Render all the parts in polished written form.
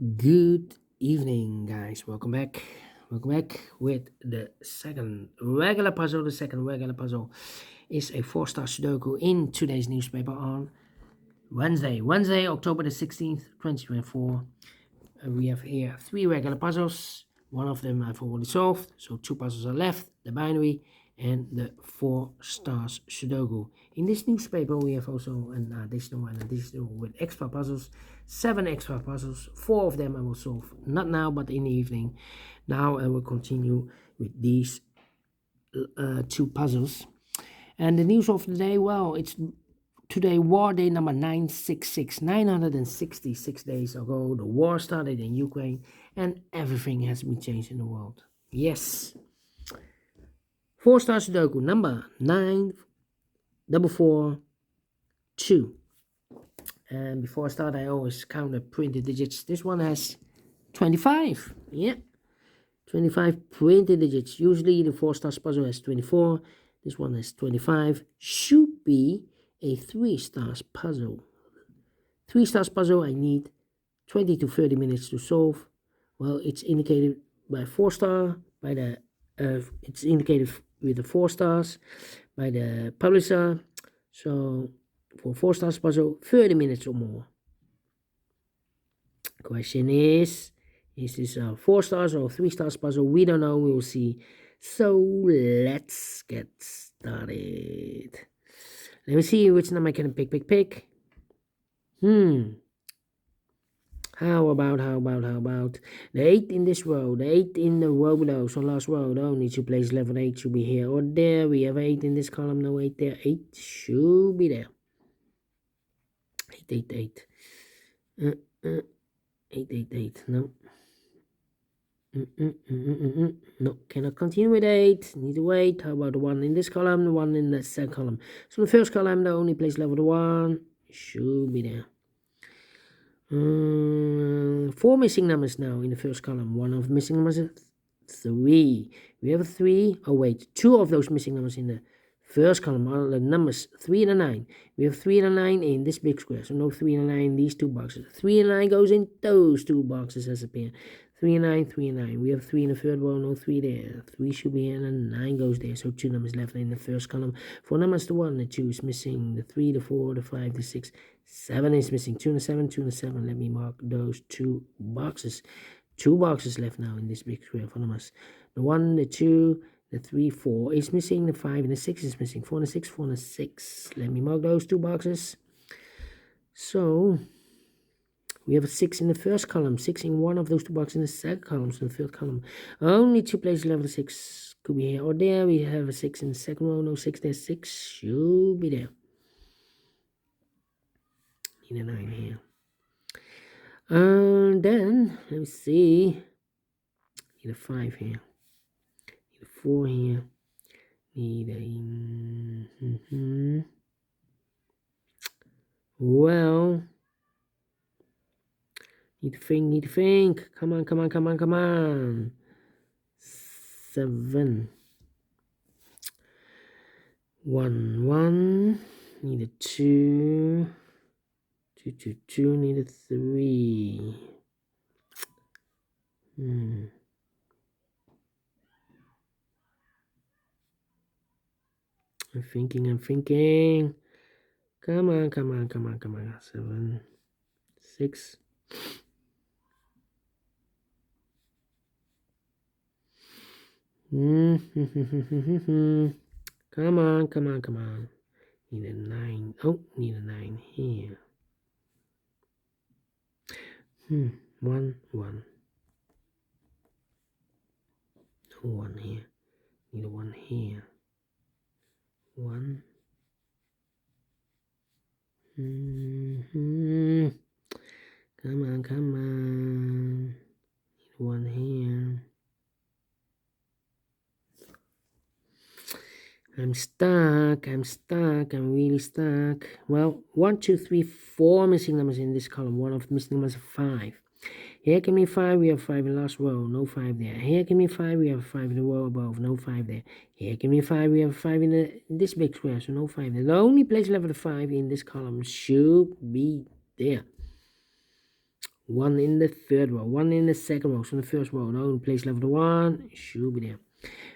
Good evening, guys. Welcome back. Welcome back with the second regular puzzle. The second regular puzzle is a four-star Sudoku in today's newspaper on Wednesday, October the 16th, 2024. We have here three regular puzzles. One of them I've already solved, so two puzzles are left, the binary and the Four Stars Sudoku. In this newspaper, we have also an additional with extra puzzles, 7 extra puzzles. 4 of them I will solve, not now, but in the evening. Now I will continue with these two puzzles. And the news of the day, well, it's today, war day number 966. 966 days ago, the war started in Ukraine and everything has been changed in the world. Yes. Four Star Sudoku number 9442. And before I start, I always count the printed digits. This one has 25. Yeah. 25 printed digits. Usually the 4 stars puzzle has 24. This one has 25. Should be a 3 stars puzzle. 3 stars puzzle, I need 20 to 30 minutes to solve. Well, it's indicated by 4 star, by the it's indicated with the 4 stars by the publisher. So for 4 stars puzzle, 30 minutes or more. Question is this a 4 stars or 3 stars puzzle? We don't know, we will see. So let's get started. Let me see which number I can pick. How about the 8 in this row, the 8 in the row below, so last row, the only 2 places left, 8 should be here or there. We have 8 in this column, no 8 there, 8 should be there. 8. 8, no. No, cannot continue with 8, need to wait. How about the 1 in this column, the 1 in the second column? So the first column, the only place left, 1 should be there. 4 missing numbers now in the first column. One of the missing numbers is 3. We have a 3. Oh wait, 2 of those missing numbers in the first column are the numbers 3 and a 9. We have 3 and a 9 in this big square, so no 3 and a 9 in these 2 boxes. 3 and 9 goes in those 2 boxes as a pair. 3 and 9, 3 and 9. We have 3 in the third row, no 3 there. 3 should be here and 9 goes there. So 2 numbers left in the first column. 4 numbers, the 1, the 2 is missing. The 3, the 4, the 5, the 6, 7 is missing. 2 and a 7, 2 and a 7. Let me mark those 2 boxes. 2 boxes left now in this big square. 4 numbers. The 1, the 2, the 3, 4 is missing. The 5 and the 6 is missing. 4 and a 6, 4 and a 6. Let me mark those 2 boxes. So we have a 6 in the first column, 6 in one of those 2 boxes in the second column, so the third column. Only 2 places left, 6 could be here or there. We have a 6 in the second row, no 6 there, 6 should be there. Need a 9 here. And then, let me see, need a 5 here, need a 4 here, need a, well, need to think. Come on. 7. 1. Need a 2. 2. Need a 3. I'm thinking. Come on. 7. 6. Come on. Need a 9. Oh, need a 9 here. 1. No 1 here. Need a 1 here. 1. Come on. Need a 1 here. I'm stuck. I'm really stuck. Well, 1, 2, 3, 4 missing numbers in this column. One of the missing numbers is 5. Here can be 5. We have 5 in the last row. No 5 there. Here can be 5. We have 5 in the row above. No 5 there. Here can be 5. We have 5 in this big square. So no 5 there. The only place left of the 5 in this column should be there. 1 in the third row, 1 in the second row. So in the first row, the only place left of the 1 should be there.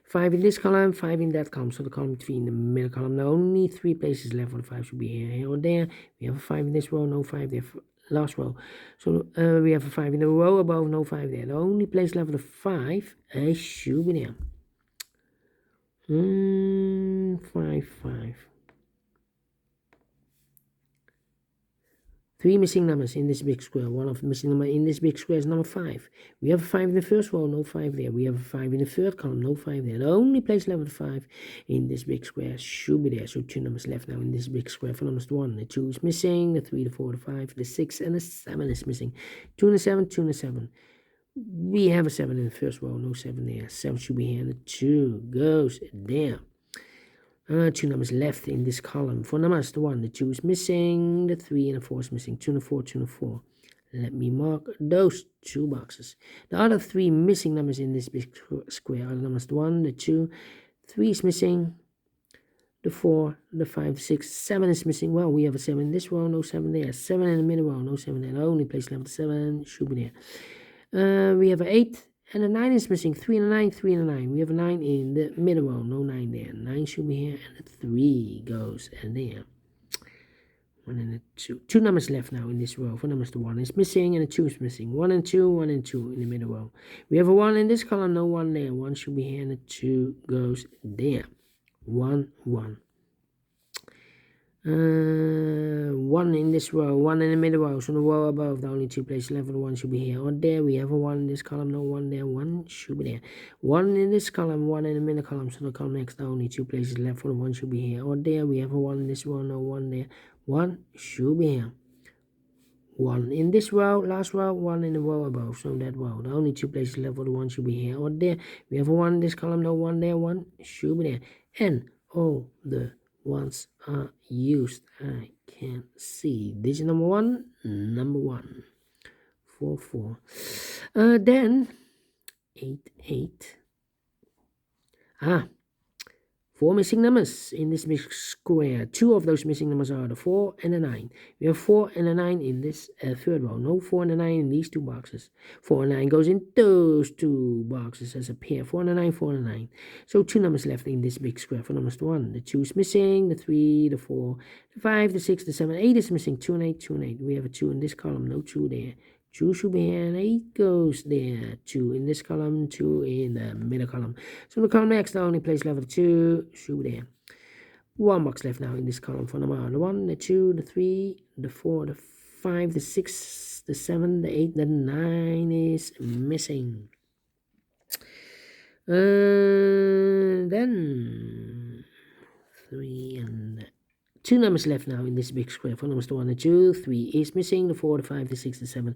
5 in this column, 5 in that column. So the column between the middle column, the only 3 places left for the 5 should be here or there. We have a 5 in this row, no 5 there. Last row. So we have a 5 in the row above, no 5 there. The only place left for the 5 should be there. 5, 5. 3 missing numbers in this big square. One of the missing number in this big square is number 5. We have a 5 in the first row, no 5 there. We have a 5 in the third column, no 5 there. The only place left with 5 in this big square should be there. So 2 numbers left now in this big square. For numbers 1, the 2 is missing, the 3, the 4, the 5, the 6, and the 7 is missing. 2 and the 7, 2 and the 7. We have a 7 in the first row, no 7 there. 7 should be here, and the 2 goes there. 2 numbers left in this column. For numbers, the 1, the 2 is missing, the 3 and the 4 is missing. 2 and the 4, 2 and the 4. Let me mark those 2 boxes. The other 3 missing numbers in this big square are the numbers, the 1, the 2, 3 is missing, the 4, the 5, 6, 7 is missing. Well, we have a 7 in this row, no 7 there. 7 in the middle row, no 7 there. The only place left, 7 should be there. We have an 8. And the 9 is missing. 3 and a 9, 3 and a 9. We have a 9 in the middle row. No 9 there. 9 should be here. And the 3 goes there. 1 and a 2. 2 numbers left now in this row. For numbers, the 1 is missing and the 2 is missing. 1 and 2, 1 and 2 in the middle row. We have a 1 in this column. No 1 there. 1 should be here. And the 2 goes there. 1, 1. 1 in this row, 1 in the middle row. So the row above, the only 2 places left for the 1 should be here or there. We have a 1 in this column, no 1 there. 1 should be there. 1 in this column, 1 in the middle column. So the column next, the only 2 places left for the 1 should be here or there. We have a 1 in this row, no 1 there. 1 should be here. 1 in this row, last row, 1 in the row above. So that row, the only 2 places left for the 1 should be here or there. We have a 1 in this column, no 1 there. 1 should be there. And all the ones are used. I can see digit number 1, number 1, 4, 4. Then 8, 8. 4 missing numbers in this big square. 2 of those missing numbers are the 4 and the 9. We have 4 and a 9 in this third row. No 4 and a 9 in these 2 boxes. 4 and 9 goes in those 2 boxes as a pair. 4 and a 9, 4 and a 9. So 2 numbers left in this big square. For numbers 1, the 2 is missing, the 3, the 4, the 5, the 6, the 7, 8 is missing. 2 and 8, 2 and 8. We have a 2 in this column, no 2 there. 2 should be here, and 8 goes there. 2 in this column, 2 in the middle column. So the column next, the only place left for the 2 should be there. 1 box left now in this column for number the 1, the 2, the 3, the 4, the 5, the 6, the 7, the 8, the 9 is missing. Then 3 and 2 numbers left now in this big square. For numbers 1 and 2, 3 is missing, the 4, the 5, the 6, the 7,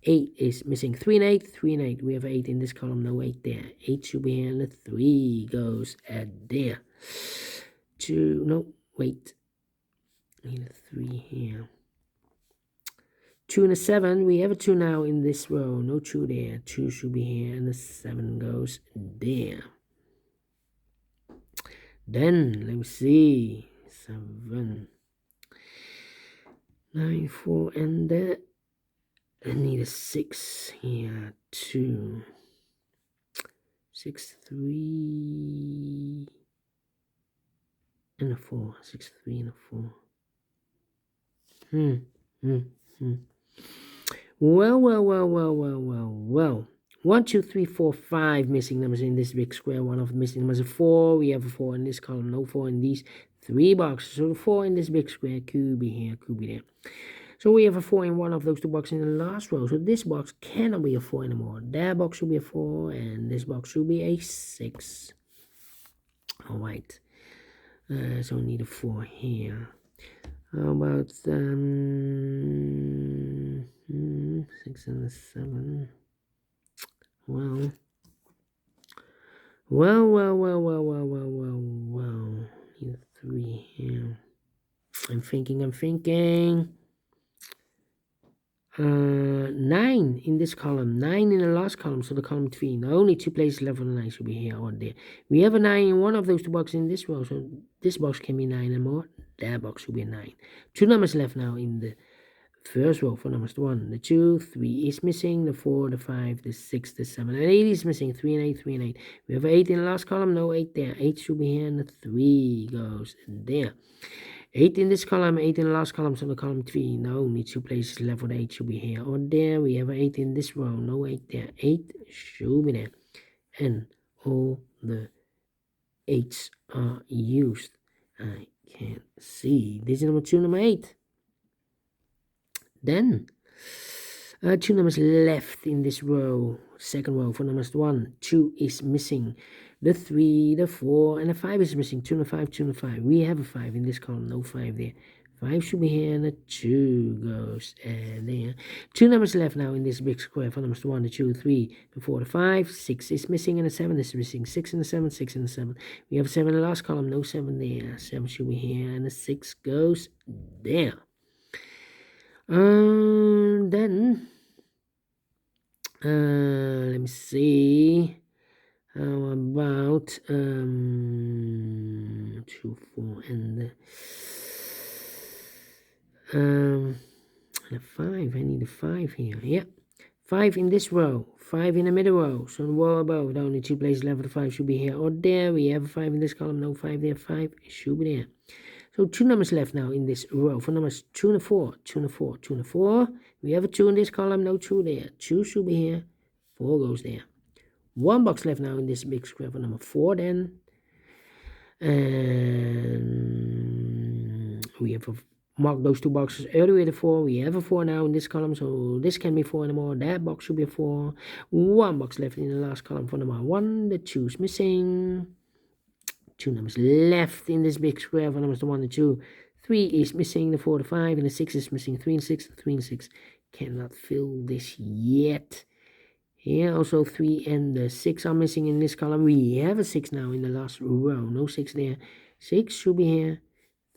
8 is missing. 3 and 8, 3 and 8. We have 8 in this column, no 8 there. 8 should be here, and the 3 goes at there. 2, no, wait. I need a 3 here. 2 and a 7, we have a 2 now in this row, no 2 there. 2 should be here, and the 7 goes there. Then, let me see. 7, 9, 4, and I need a 6 here. 2, 6, 3, and a 4. 6, 3, and a 4. Well. 1, 2, 3, 4, 5 missing numbers in this big square. One of the missing numbers is 4. We have a 4 in this column, no 4 in these 3 boxes. So the 4 in this big square could be here, could be there. So we have a 4 in one of those 2 boxes in the last row. So this box cannot be a 4 anymore. That box should be a 4, and this box should be a 6. All right. So we need a 4 here. How about 6 and a 7? Well. Need a 3 here. I'm thinking. 9 in this column, 9 in the last column, so the column between. The only 2 places left for the 9 should be here or there. We have a 9 in one of those 2 boxes in this row, so this box can be 9 and more. That box should be a 9. 2 numbers left now in the first row for numbers 1, the 2, 3 is missing, the 4, the 5, the 6, the 7, and 8 is missing, 3 and 8, 3 and 8. We have 8 in the last column, no 8 there. 8 should be here, and the 3 goes there. 8 in this column, 8 in the last column, so the column 3, no, only 2 places left for the 8 should be here or there. We have 8 in this row, no 8 there. 8 should be there. And all the 8s are used. I can't see. This is number 2, number 8. Then, 2 numbers left in this row, second row for numbers 1. 2 is missing. The 3, the 4, and the 5 is missing. 2 and a 5, 2 and a 5. We have a 5 in this column, no 5 there. 5 should be here, and the 2 goes there. 2 numbers left now in this big square for numbers 1, the 2, 3, the 4, the 5. 6 is missing, and the 7 is missing. 6 and the 7, 6 and the 7. We have 7 in the last column, no 7 there. 7 should be here, and the 6 goes there. Then, let me see. How about 2, 4, and the 5. I need a 5 here. Yeah, 5 in this row, 5 in the middle row. So the row above, the only 2 places left for the 5 should be here or there. We have a 5 in this column, no 5 there. 5 should be there. So 2 numbers left now in this row for numbers 2 and 4, 2 and 4, 2 and 4. We have a 2 in this column, no 2 there. 2 should be here, 4 goes there. 1 box left now in this big square for number 4 then. And we have marked those 2 boxes earlier with a 4. We have a 4 now in this column, so this can be 4 anymore. That box should be a 4. 1 box left in the last column for number 1. The 2 is missing. 2 numbers left in this big square for numbers 1 and 2. 3 is missing, the 4, the 5, and the 6 is missing. 3 and 6, 3 and 6. Cannot fill this yet. Here also 3 and the 6 are missing in this column. We have a 6 now in the last row. No 6 there. 6 should be here.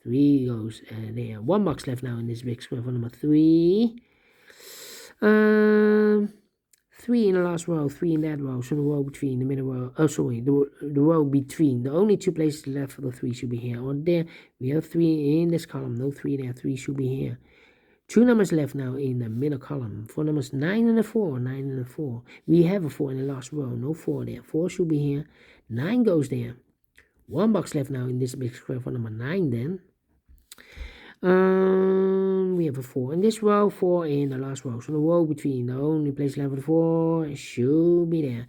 3 goes there. 1 box left now in this big square for number 3. 3 in the last row, 3 in that row, so the row between, the middle row, the row between, the only 2 places left for the 3 should be here or there. We have 3 in this column, no 3 there, 3 should be here. 2 numbers left now in the middle column, for numbers 9 and the 4, 9 and the 4. We have a 4 in the last row, no 4 there, 4 should be here, 9 goes there. 1 box left now in this big square for number 9 then. We have a 4 in this row, 4 in the last row. So the row between, the only place left for the 4 should be there.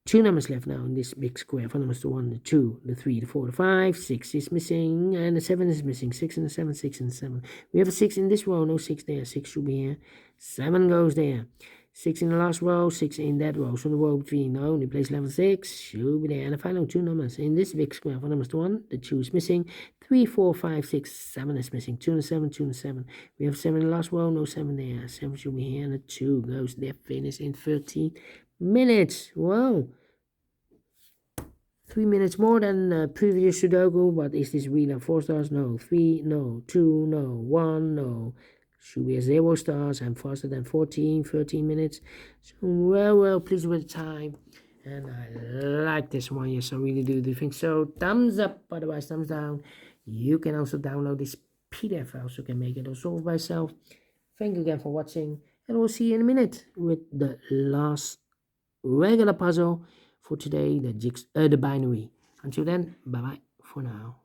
2 numbers left now in this big square for numbers 1, the 2, the 3, the 4, the 5. 6 is missing, and the 7 is missing. 6 and the 7, 6 and the 7. We have a 6 in this row, no 6 there. 6 should be here. 7 goes there. 6 in the last row, 6 in that row. So the row between, the only place level 6 should be there. And the final 2 numbers in this big square for numbers 1, the 2 is missing. 3, 4, 5, 6, 7 is missing. 2 and 7, 2 and 7. We have 7 in the last row, no 7 there. 7 should be here, and the 2 goes there. Finish in 13 minutes. Wow. 3 minutes more than the previous Sudoku, but is this really 4 stars? No. 3, no. 2, no. 1, no. Should be a 0 stars. I'm faster than 13 minutes. So well pleased with the time. And I like this one, yes, I really do think so. Thumbs up, otherwise thumbs down. You can also download this PDF file so you can make it or solve by yourself. Thank you again for watching, and we'll see you in a minute with the last regular puzzle for today, the binary. Until then, bye bye for now.